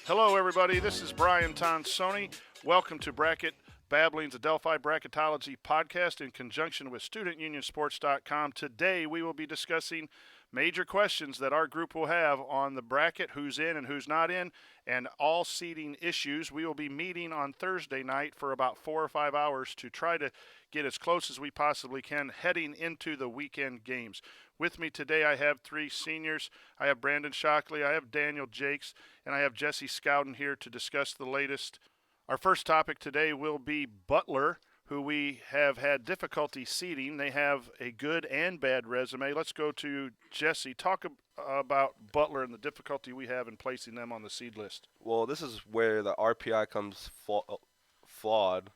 Hello, everybody. This is Brian Tonsoni. Welcome to Bracket Babblings, a Delphi bracketology podcast in conjunction with StudentUnionSports.com. Today, we will be discussing major questions that our group will have on the bracket, who's in and who's not in, and all seeding issues. We will be meeting on Thursday night for about 4 or 5 hours to try to get as close as we possibly can heading into the weekend games. With me today, I have three seniors. I have Brandon Shockley, I have Daniel Jakes, and I have Jesse Scouten here to discuss the latest. Our first topic today will be Butler, who we have had difficulty seeding. They have a good and bad resume. Let's go to Jesse. Talk about Butler and the difficulty we have in placing them on the seed list. Well, this is where the RPI comes flawed.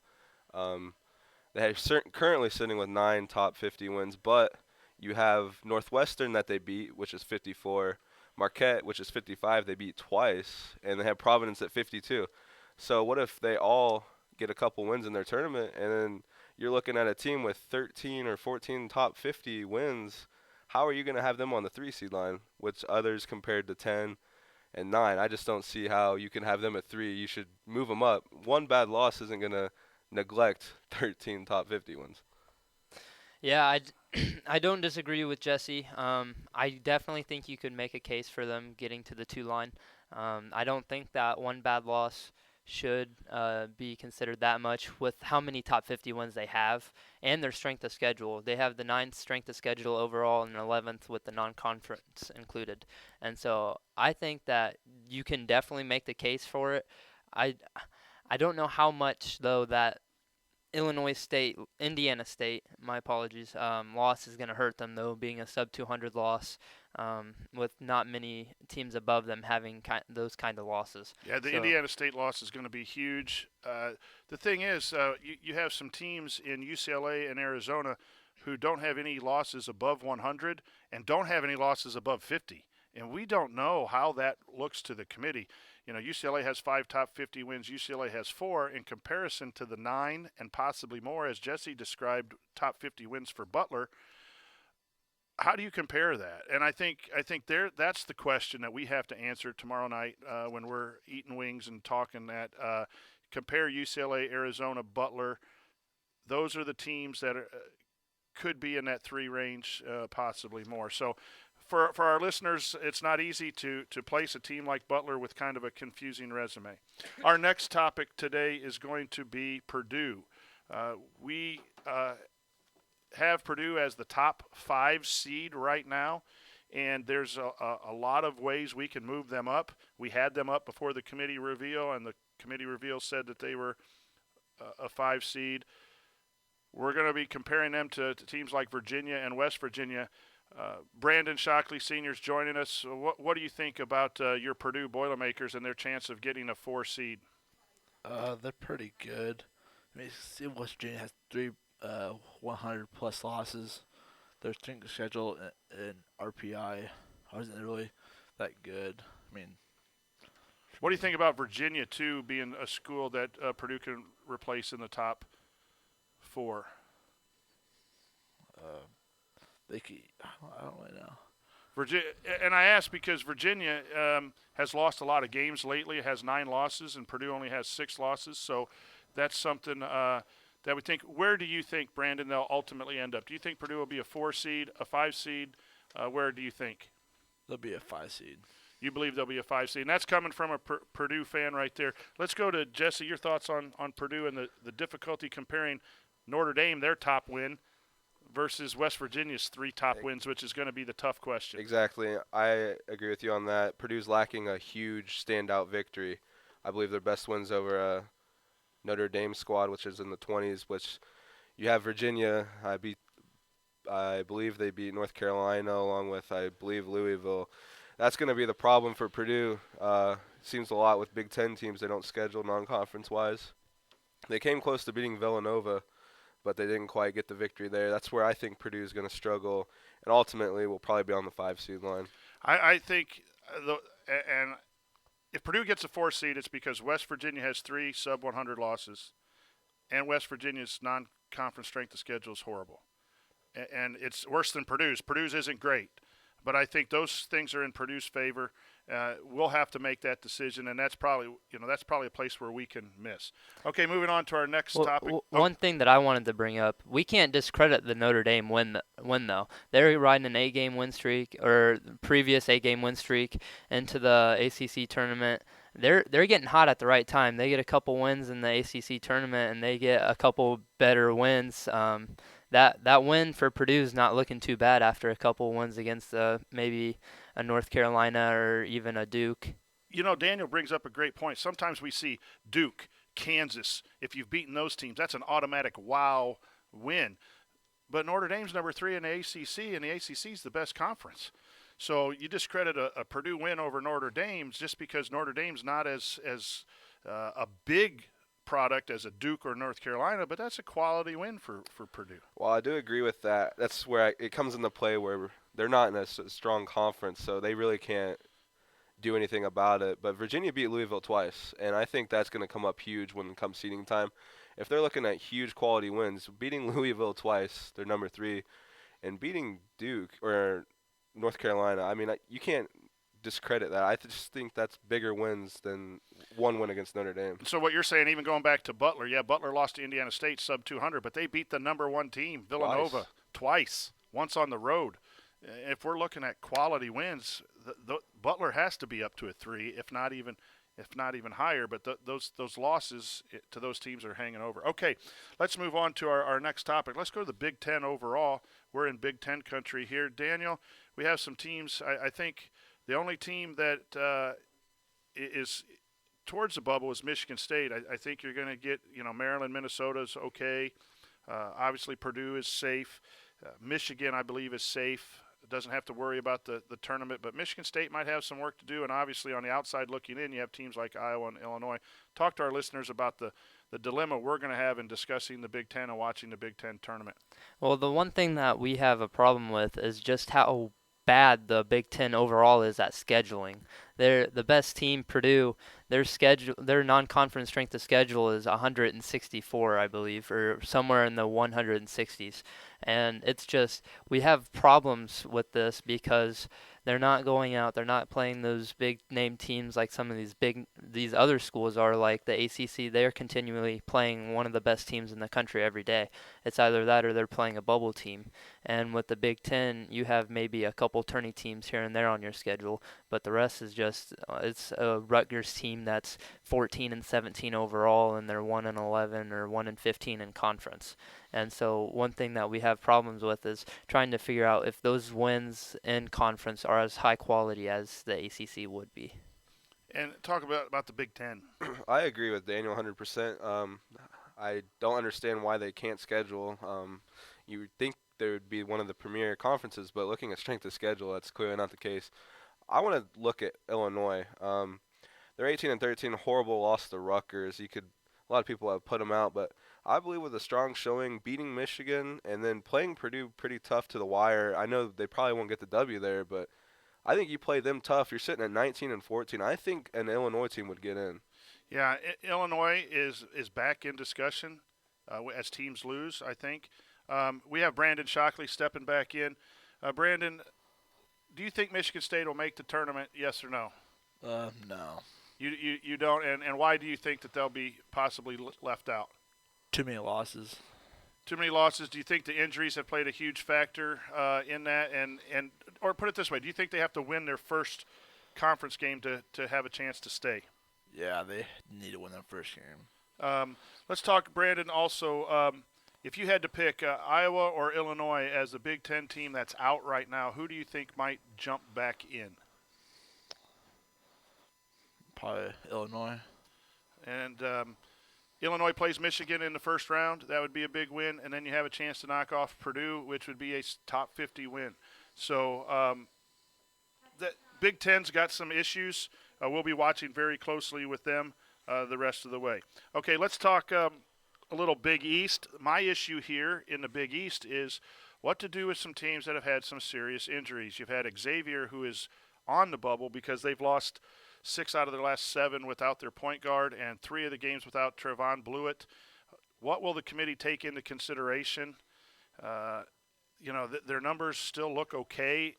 They are currently sitting with 9 top 50 wins, but you have Northwestern that they beat, which is 54, Marquette, which is 55, they beat twice, and they have Providence at 52. So what if they all get a couple wins in their tournament, and then you're looking at a team with 13 or 14 top 50 wins? How are you going to have them on the 3 seed line, which others compared to 10 and 9? I just don't see how you can have them at 3. You should move them up. One bad loss isn't going to neglect 13 top 50 wins. Yeah, I don't disagree with Jesse. I definitely think you could make a case for them getting to the 2 line. I don't think that one bad loss should be considered that much with how many top 50 wins they have and their strength of schedule. They have the 9th strength of schedule overall and 11th with the non-conference included. And so I think that you can definitely make the case for it. I don't know how much, though, that Indiana State, my apologies, loss is going to hurt them, though, being a sub-200 loss with not many teams above them having those kind of losses. Yeah, the Indiana State loss is going to be huge. The thing is, you have some teams in UCLA and Arizona who don't have any losses above 100 and don't have any losses above 50. And we don't know how that looks to the committee. You know, UCLA has 5 top 50 wins. UCLA has 4 in comparison to the 9 and possibly more, as Jesse described, top 50 wins for Butler. How do you compare that? And I think that's the question that we have to answer tomorrow night when we're eating wings and talking that. Compare UCLA, Arizona, Butler. Those are the teams that could be in that 3 range, possibly more. So for our listeners, it's not easy to place a team like Butler with kind of a confusing resume. Our next topic today is going to be Purdue. We have Purdue as the top 5 seed right now, and there's a lot of ways we can move them up. We had them up before the committee reveal, and the committee reveal said that they were a 5 seed. We're going to be comparing them to teams like Virginia and West Virginia. Brandon Shockley, seniors, joining us. What do you think about your Purdue Boilermakers and their chance of getting a 4 seed? They're pretty good. I mean, see, West Virginia has 3 100-plus losses. Their strength of schedule in RPI wasn't really that good. I mean, what do you think about Virginia, too, being a school that Purdue can replace in the top 4? I don't really know. Virginia, and I ask because Virginia has lost a lot of games lately. It has 9 losses, and Purdue only has 6 losses. So that's something that we think. Where do you think, Brandon, they'll ultimately end up? Do you think Purdue will be a 4 seed, a 5 seed? Where do you think? They'll be a 5 seed. You believe they'll be a 5 seed. And that's coming from a Purdue fan right there. Let's go to Jesse. Your thoughts on Purdue and the difficulty comparing Notre Dame, their top win, versus West Virginia's 3 top wins, which is going to be the tough question. Exactly. I agree with you on that. Purdue's lacking a huge standout victory. I believe their best wins over a Notre Dame squad, which is in the 20s, which you have Virginia. I believe they beat North Carolina along with, I believe, Louisville. That's going to be the problem for Purdue. Seems a lot with Big Ten teams. They don't schedule non-conference-wise. They came close to beating Villanova, but they didn't quite get the victory there. That's where I think Purdue is going to struggle, and ultimately will probably be on the 5 seed line. I think, and if Purdue gets a 4 seed, it's because West Virginia has 3 sub-100 losses, and West Virginia's non-conference strength of schedule is horrible. And it's worse than Purdue's. Purdue's isn't great, but I think those things are in Purdue's favor. we'll have to make that decision, and that's probably a place where we can miss. Okay, moving on to our next topic. One thing that I wanted to bring up, we can't discredit the Notre Dame win though. They're riding an 8-game win streak, or previous 8-game win streak into the ACC tournament. They're getting hot at the right time. They get a couple wins in the ACC tournament, and they get a couple better wins. That win for Purdue is not looking too bad after a couple wins against maybe a North Carolina or even a Duke. Daniel brings up a great point. Sometimes we see Duke, Kansas. If you've beaten those teams, that's an automatic wow win. But Notre Dame's number 3 in the ACC, and the ACC is the best conference. So you discredit a Purdue win over Notre Dame just because Notre Dame's not as a big product as a Duke or North Carolina, but that's a quality win for Purdue. Well, I do agree with that. That's where it comes into play where they're not in a strong conference, so they really can't do anything about it. But Virginia beat Louisville twice, and I think that's going to come up huge when it comes seeding time. If they're looking at huge quality wins, beating Louisville twice, they're number 3, and beating Duke or North Carolina, I mean, you can't discredit that. I just think that's bigger wins than one win against Notre Dame. So what you're saying, even going back to Butler, Butler lost to Indiana State sub 200, but they beat the number 1 team, Villanova, twice, once on the road. If we're looking at quality wins, the Butler has to be up to a 3, if not even higher. But those losses to those teams are hanging over. Okay, let's move on to our next topic. Let's go to the Big Ten overall. We're in Big Ten country here. Daniel, we have some teams. I think the only team that is towards the bubble is Michigan State. I think you're going to get, Maryland, Minnesota's okay. Obviously, Purdue is safe. Michigan, I believe, is safe. Doesn't have to worry about the tournament, but Michigan State might have some work to do, and obviously on the outside looking in, you have teams like Iowa and Illinois. Talk to our listeners about the dilemma we're going to have in discussing the Big Ten and watching the Big Ten tournament. Well, the one thing that we have a problem with is just how bad the Big Ten overall is at scheduling. They're the best team, Purdue. Their non-conference strength of schedule is 164, I believe, or somewhere in the 160s. And it's just, we have problems with this because they're not going out, they're not playing those big name teams like some of these other schools are, like the ACC. They're continually playing one of the best teams in the country every day. It's either that or they're playing a bubble team. And with the Big Ten, you have maybe a couple tourney teams here and there on your schedule, but the rest is just, it's a Rutgers team that's 14-17 overall, and they're 1-11 or 1-15 in conference. And so one thing that we have problems with is trying to figure out if those wins in conference are as high quality as the ACC would be. And talk about the Big Ten. I agree with Daniel 100%. I don't understand why they can't schedule. You would think they would be one of the premier conferences, but looking at strength of schedule, that's clearly not the case. I want to look at Illinois. They're 18-13, horrible loss to Rutgers. A lot of people have put them out, but I believe with a strong showing, beating Michigan and then playing Purdue pretty tough to the wire. I know they probably won't get the W there, but I think you play them tough. You're sitting at 19-14. I think an Illinois team would get in. Yeah, Illinois is back in discussion as teams lose, I think. We have Brandon Shockley stepping back in. Brandon, do you think Michigan State will make the tournament, yes or no? No. You don't, and why do you think that they'll be possibly left out? Too many losses. Too many losses. Do you think the injuries have played a huge factor in that? And or put it this way, do you think they have to win their first conference game to have a chance to stay? Yeah, they need to win their first game. Let's talk, Brandon, also, if you had to pick Iowa or Illinois as the Big Ten team that's out right now, who do you think might jump back in? Probably Illinois. And Illinois plays Michigan in the first round. That would be a big win. And then you have a chance to knock off Purdue, which would be a top 50 win. So the Big Ten's got some issues. We'll be watching very closely with them the rest of the way. Okay, let's talk a little Big East. My issue here in the Big East is what to do with some teams that have had some serious injuries. You've had Xavier, who is on the bubble because they've lost 6 out of their last 7 without their point guard and 3 of the games without Trevon Blewett. What will the committee take into consideration? Their numbers still look okay.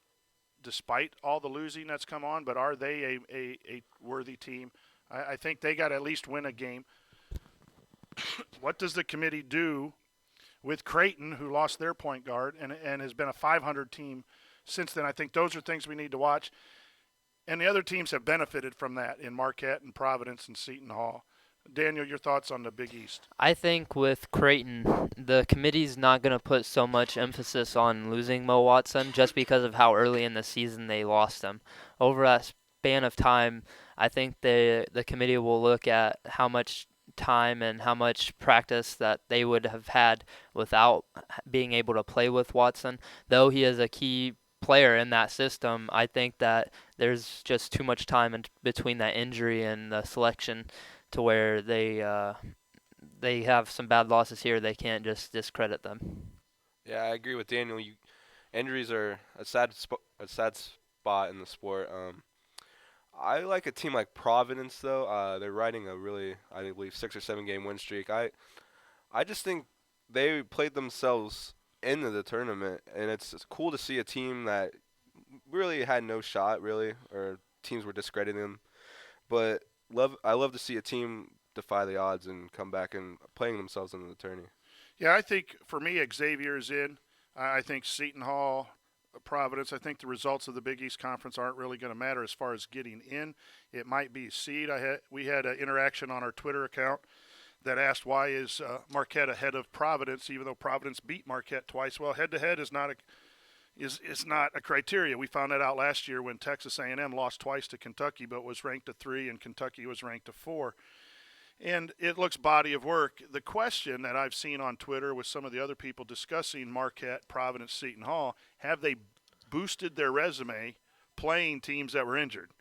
despite all the losing that's come on. But are they a worthy team? I think they got to at least win a game. What does the committee do with Creighton, who lost their point guard and has been a 500 team since then? I think those are things we need to watch. And the other teams have benefited from that in Marquette and Providence and Seton Hall. Daniel, your thoughts on the Big East? I think with Creighton, the committee's not going to put so much emphasis on losing Mo Watson just because of how early in the season they lost him. Over a span of time, I think the committee will look at how much time and how much practice that they would have had without being able to play with Watson. Though he is a key player in that system, I think that there's just too much time in between that injury and the selection to where they have some bad losses here. They can't just discredit them. Yeah, I agree with Daniel. Injuries are a sad spot in the sport. I like a team like Providence though. They're riding a really, I believe, 6 or 7 game win streak. I just think they played themselves into the tournament, and it's cool to see a team that really had no shot, really, or teams were discrediting them. But I love to see a team defy the odds and come back and playing themselves into the tourney. Yeah, I think for me, Xavier is in. I think Seton Hall, Providence, I think the results of the Big East Conference aren't really going to matter as far as getting in. It might be a seed. We had an interaction on our Twitter account that asked why is Marquette ahead of Providence, even though Providence beat Marquette twice. Well, head-to-head is not a criteria. We found that out last year when Texas A&M lost twice to Kentucky, but was ranked a 3, and Kentucky was ranked a 4. And it looks body of work. The question that I've seen on Twitter with some of the other people discussing Marquette, Providence, Seton Hall, have they boosted their resume playing teams that were injured,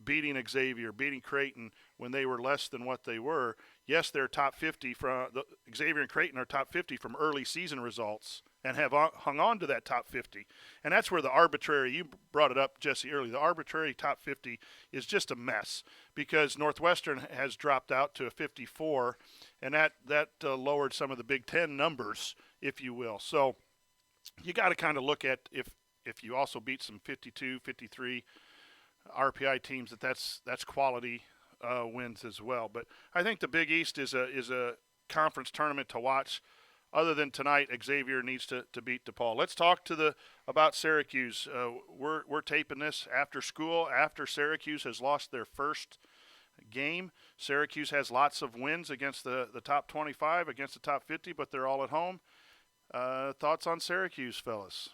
beating Xavier, beating Creighton when they were less than what they were? Yes, they're top 50 Xavier and Creighton are top 50 from early season results and have hung on to that top 50. And that's where the arbitrary, you brought it up, Jesse, earlier, the arbitrary top 50 is just a mess because Northwestern has dropped out to a 54, and that lowered some of the Big Ten numbers, if you will. So you got to kind of look at if you also beat some 52, 53 RPI teams, that's quality wins as well. But I think the Big East is a conference tournament to watch. Other than tonight, Xavier needs to beat DePaul. Let's talk about Syracuse. We're taping this after school, after Syracuse has lost their first game. Syracuse has lots of wins against the top 25, against the top 50, but they're all at home. Thoughts on Syracuse, fellas?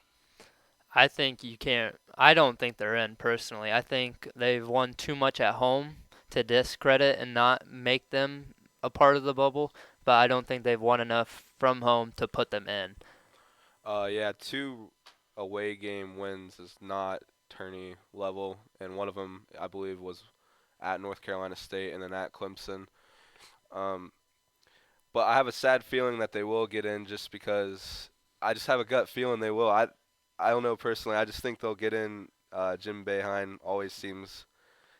I think you can't. I don't think they're in personally. I think they've won too much at home to discredit and not make them a part of the bubble, but I don't think they've won enough from home to put them in. Yeah, 2 away game wins is not tourney level, and one of them, I believe, was at North Carolina State and then at Clemson. But I have a sad feeling that they will get in just because I just have a gut feeling they will. I don't know personally. I just think they'll get in. Jim Boeheim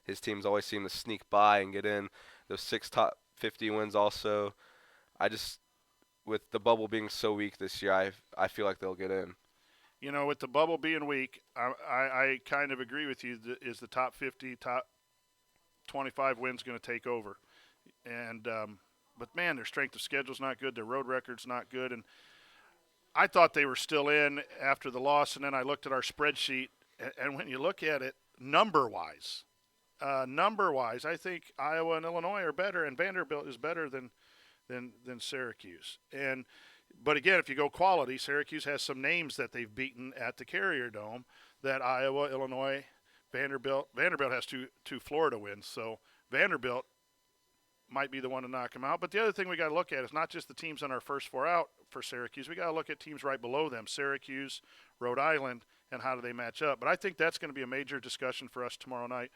his teams always seem to sneak by and get in. Those 6 top 50 wins also. With the bubble being so weak this year, I feel like they'll get in. You know, with the bubble being weak, I kind of agree with you. Is the top 50, top 25 wins going to take over? And but man, their strength of schedule's not good. Their road record's not good. And I thought they were still in after the loss, and then I looked at our spreadsheet, and when you look at it number-wise, I think Iowa and Illinois are better, and Vanderbilt is better than Syracuse. But again, if you go quality, Syracuse has some names that they've beaten at the Carrier Dome that Iowa, Illinois, Vanderbilt has two Florida wins, so Vanderbilt might be the one to knock them out. But the other thing we got to look at is not just the teams on our first 4 out for Syracuse. We got to look at teams right below them, Syracuse, Rhode Island, and how do they match up. But I think that's going to be a major discussion for us tomorrow night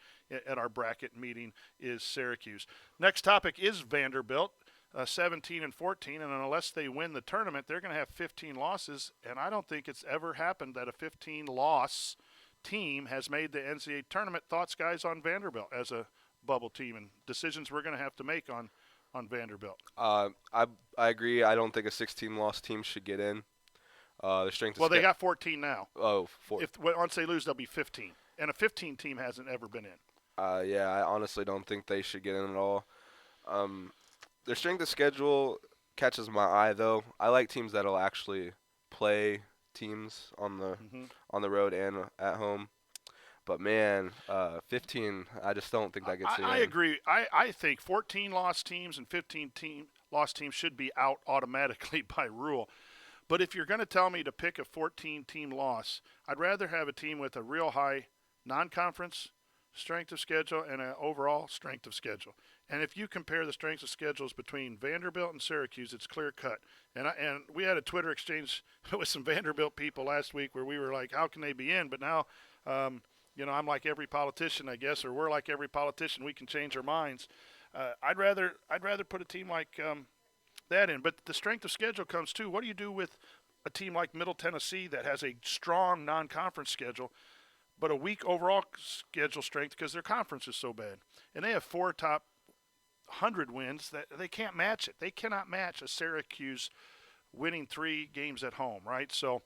at our bracket meeting is Syracuse. Next topic is Vanderbilt, 17 and 14, and unless they win the tournament, they're going to have 15 losses, and I don't think it's ever happened that a 15-loss team has made the NCAA tournament. Thoughts, guys, on Vanderbilt as a bubble team and decisions we're going to have to make on Vanderbilt? I agree. I don't think a 16-loss team should get in. Their strength of Well, they schedule. got 14 now. Once they lose, they'll be 15, and a 15 team hasn't ever been in. Yeah, I honestly don't think they should get in at all. Their strength of schedule catches my eye though. I like teams that'll actually play teams on the road and at home. But man, 15, I just don't think that gets you in. I agree. I think 14 lost teams and 15 lost teams should be out automatically by rule. But if you're going to tell me to pick a 14-team loss, I'd rather have a team with a real high non-conference strength of schedule and an overall strength of schedule. And if you compare the strengths of schedules between Vanderbilt and Syracuse, it's clear cut. And we had a Twitter exchange with some Vanderbilt people last week where we were like, how can they be in? But now, I'm like every politician, I guess, or we're like every politician. We can change our minds. I'd rather put a team like that in. But the strength of schedule comes too. What do you do with a team like Middle Tennessee that has a strong non-conference schedule, but a weak overall schedule strength because their conference is so bad? And they have 4 top 100 wins that they can't match it. They cannot match a Syracuse winning 3 games at home, right? So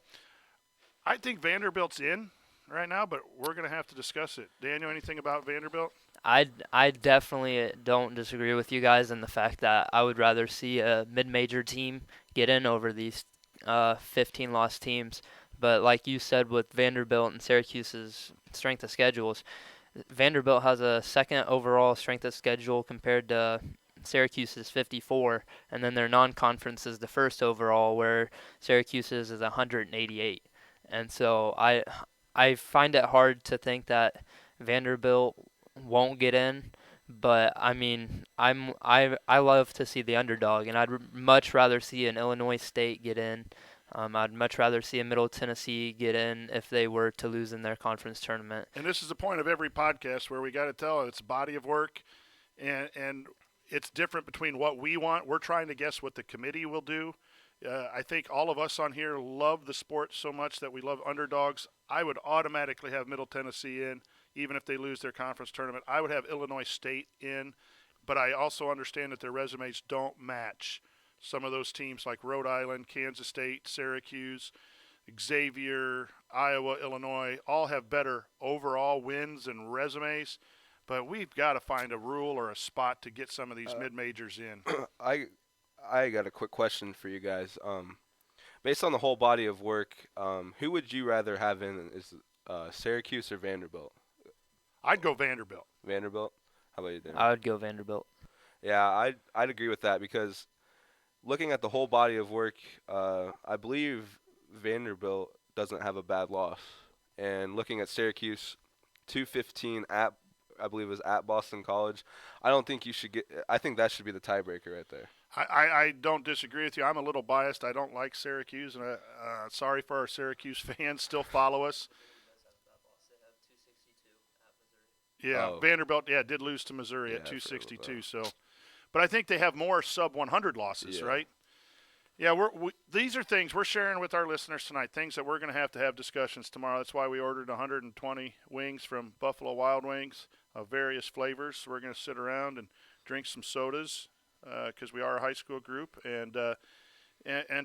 I think Vanderbilt's in right now, but we're going to have to discuss it. Daniel, anything about Vanderbilt? I definitely don't disagree with you guys in the fact that I would rather see a mid-major team get in over these 15-loss teams. But like you said with Vanderbilt and Syracuse's strength of schedules, Vanderbilt has a second overall strength of schedule compared to Syracuse's 54, and then their non-conference is the first overall, where Syracuse's is 188. And so I find it hard to think that Vanderbilt won't get in, but I mean I love to see the underdog, and I'd much rather see an Illinois State get in. I'd much rather see a Middle Tennessee get in if they were to lose in their conference tournament. And this is the point of every podcast where we got to tell it's a body of work, and it's different between what we want. We're trying to guess what the committee will do. I think all of us on here love the sport so much that we love underdogs. I would automatically have Middle Tennessee in, even if they lose their conference tournament. I would have Illinois State in, but I also understand that their resumes don't match some of those teams like Rhode Island, Kansas State, Syracuse, Xavier, Iowa, Illinois, all have better overall wins and resumes. But we've got to find a rule or a spot to get some of these mid-majors in. I got a quick question for you guys. Based on the whole body of work, who would you rather have in? Is Syracuse or Vanderbilt? I'd go Vanderbilt. Vanderbilt? How about you, Dan? I would go Vanderbilt. Yeah, I'd agree with that because looking at the whole body of work, I believe Vanderbilt doesn't have a bad loss. And looking at Syracuse, 215 at, I believe it was at Boston College. I don't think you should get. I think that should be the tiebreaker right there. I don't disagree with you. I'm a little biased. I don't like Syracuse, and sorry for our Syracuse fans. Still follow us. Yeah, Oh. Vanderbilt, did lose to Missouri at 262. So, but I think they have more sub 100 losses, right? Yeah, these are things we're sharing with our listeners tonight. Things that we're going to have discussions tomorrow. That's why we ordered 120 wings from Buffalo Wild Wings of various flavors. We're going to sit around and drink some sodas because we are a high school group and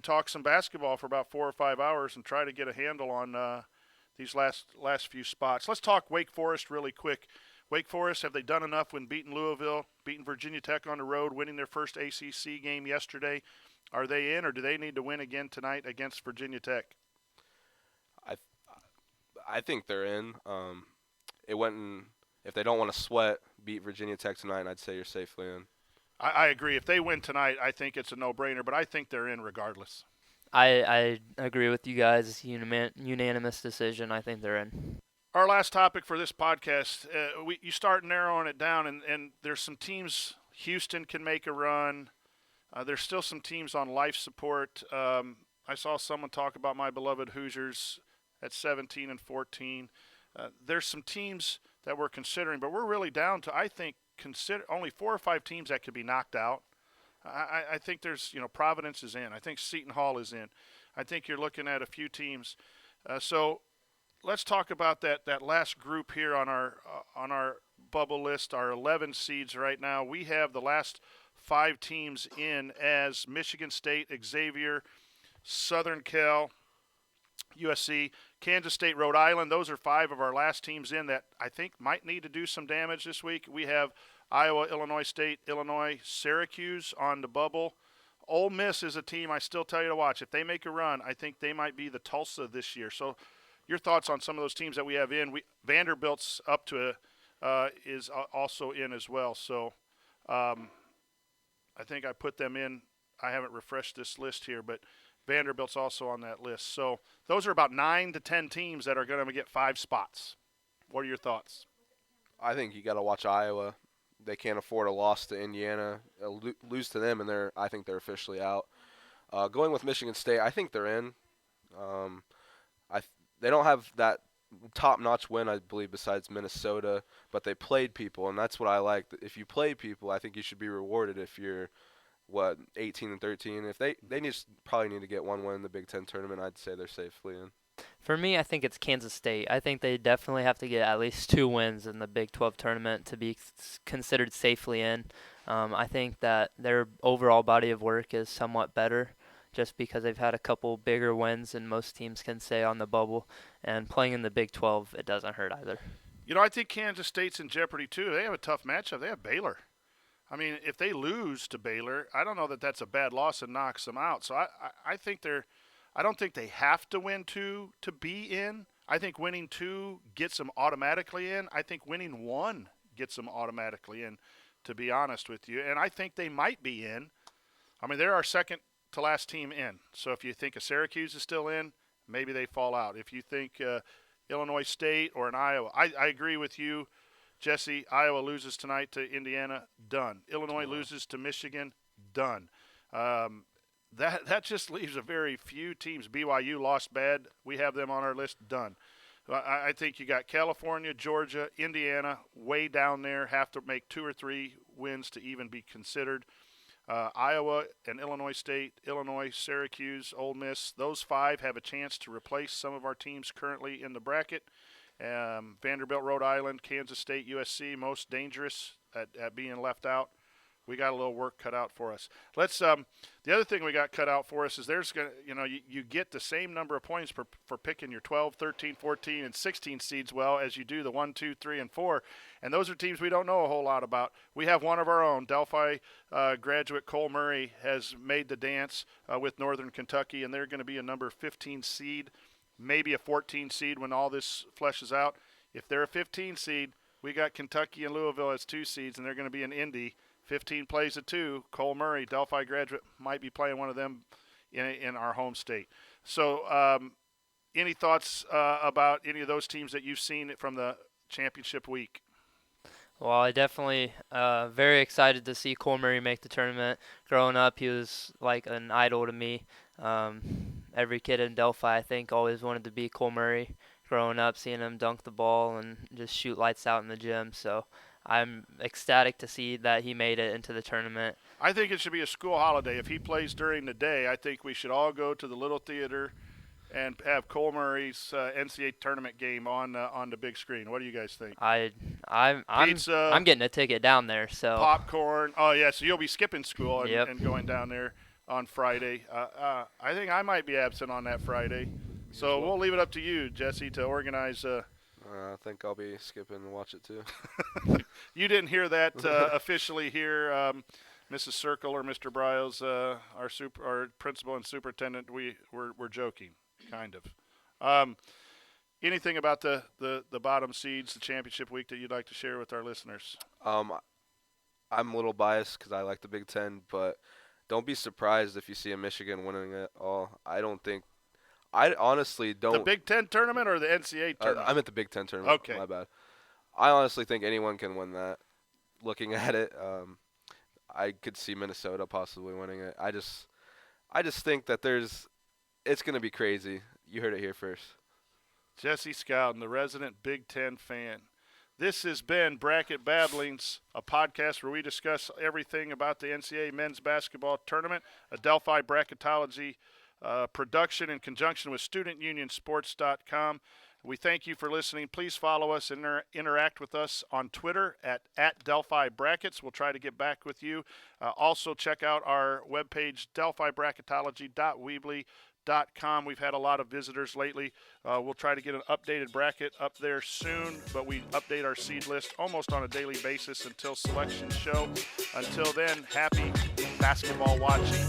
talk some basketball for about 4 or 5 hours and try to get a handle on these last few spots. Let's talk Wake Forest really quick. Wake Forest, have they done enough when beating Louisville, beating Virginia Tech on the road, winning their first ACC game yesterday? Are they in, or do they need to win again tonight against Virginia Tech? I think they're in. If they don't want to sweat, beat Virginia Tech tonight, I'd say you're safely in. I agree. If they win tonight, I think it's a no-brainer, but I think they're in regardless. I agree with you guys. Unanimous decision. I think they're in. Our last topic for this podcast, you start narrowing it down, and there's some teams. Houston can make a run. There's still some teams on life support. I saw someone talk about my beloved Hoosiers at 17 and 14. There's some teams that we're considering, but we're really down to, I think, only 4 or 5 teams that could be knocked out. I think there's, Providence is in. I think Seton Hall is in. I think you're looking at a few teams. So let's talk about that last group here on our bubble list, our 11 seeds right now. We have the last 5 teams in as Michigan State, Xavier, Southern Cal, USC, Kansas State, Rhode Island. Those are 5 of our last teams in that I think might need to do some damage this week. We have Iowa, Illinois State, Illinois, Syracuse on the bubble. Ole Miss is a team I still tell you to watch. If they make a run, I think they might be the Tulsa this year. So your thoughts on some of those teams that we have in. Vanderbilt's up to is also in as well. So I think I put them in. I haven't refreshed this list here, but Vanderbilt's also on that list. So those are about 9 to 10 teams that are going to get 5 spots. What are your thoughts? I think you got to watch Iowa. They can't afford a loss to Indiana. Lose to them, and I think they're officially out. Going with Michigan State, I think they're in. They don't have that top-notch win, I believe, besides Minnesota, but they played people, and that's what I like. If you play people, I think you should be rewarded if you're 18 and 13. If they probably need to get 1 win in the Big Ten tournament, I'd say they're safely in. For me, I think it's Kansas State. I think they definitely have to get at least 2 wins in the Big 12 tournament to be considered safely in. I think that their overall body of work is somewhat better just because they've had a couple bigger wins than most teams can say on the bubble. And playing in the Big 12, it doesn't hurt either. I think Kansas State's in jeopardy too. They have a tough matchup. They have Baylor. I mean, if they lose to Baylor, I don't know that that's a bad loss and knocks them out. So I think I don't think they have to win 2 to be in. I think winning 2 gets them automatically in. I think winning 1 gets them automatically in, to be honest with you. And I think they might be in. I mean, they're our second to last team in. So if you think a Syracuse is still in, maybe they fall out. If you think Illinois State or an Iowa, I agree with you, Jesse. Iowa loses tonight to Indiana, done. Illinois loses to Michigan, done. That just leaves a very few teams. BYU lost bad. We have them on our list, done. I think you got California, Georgia, Indiana way down there, have to make 2 or 3 wins to even be considered. Iowa and Illinois State, Illinois, Syracuse, Ole Miss, those 5 have a chance to replace some of our teams currently in the bracket. Vanderbilt, Rhode Island, Kansas State, USC, most dangerous at being left out. We got a little work cut out for us. Let's the other thing we got cut out for us is there's going to you get the same number of points for picking your 12, 13, 14 and 16 seeds well as you do the 1, 2, 3 and 4. And those are teams we don't know a whole lot about. We have one of our own. Delphi graduate Cole Murray has made the dance with Northern Kentucky, and they're going to be a number 15 seed, maybe a 14 seed when all this fleshes out. If they're a 15 seed, we got Kentucky and Louisville as 2 seeds, and they're going to be in Indy. 15 plays at 2. Cole Murray, Delphi graduate, might be playing one of them in our home state. So any thoughts about any of those teams that you've seen from the championship week? Well, I definitely very excited to see Cole Murray make the tournament. Growing up, he was like an idol to me. Every kid in Delphi, I think, always wanted to be Cole Murray. Growing up, seeing him dunk the ball and just shoot lights out in the gym. So I'm ecstatic to see that he made it into the tournament. I think it should be a school holiday. If he plays during the day, I think we should all go to the Little Theater and have Cole Murray's NCAA tournament game on the big screen. What do you guys think? I'm Pizza, I'm getting a ticket down there. So popcorn. Oh yeah, so you'll be skipping school and, Yep. and going down there on Friday. I think I might be absent on that Friday. So we'll leave it up to you, Jesse, to organize. I think I'll be skipping and watch it too. You didn't hear that officially here, Mrs. Circle or Mr. Bryles, our principal and superintendent. We're joking, kind of. Anything about the bottom seeds, the championship week that you'd like to share with our listeners? I'm a little biased because I like the Big Ten, but don't be surprised if you see a Michigan winning it all. I honestly don't. The Big Ten tournament or the NCAA tournament? I'm at the Big Ten tournament. Okay. My bad. I honestly think anyone can win that. Looking at it, I could see Minnesota possibly winning it. I just think that it's going to be crazy. You heard it here first. Jesse Scouten, the resident Big Ten fan. This has been Bracket Babblings, a podcast where we discuss everything about the NCAA men's basketball tournament, a Delphi bracketology production in conjunction with StudentUnionSports.com. We thank you for listening. Please follow us and interact with us on Twitter at Delphi Brackets. We'll try to get back with you. Also, check out our webpage, delphibracketology.weebly.com. Babblings.com. We've had a lot of visitors lately. We'll try to get an updated bracket up there soon, but we update our seed list almost on a daily basis until selection show. Until then, happy basketball watching.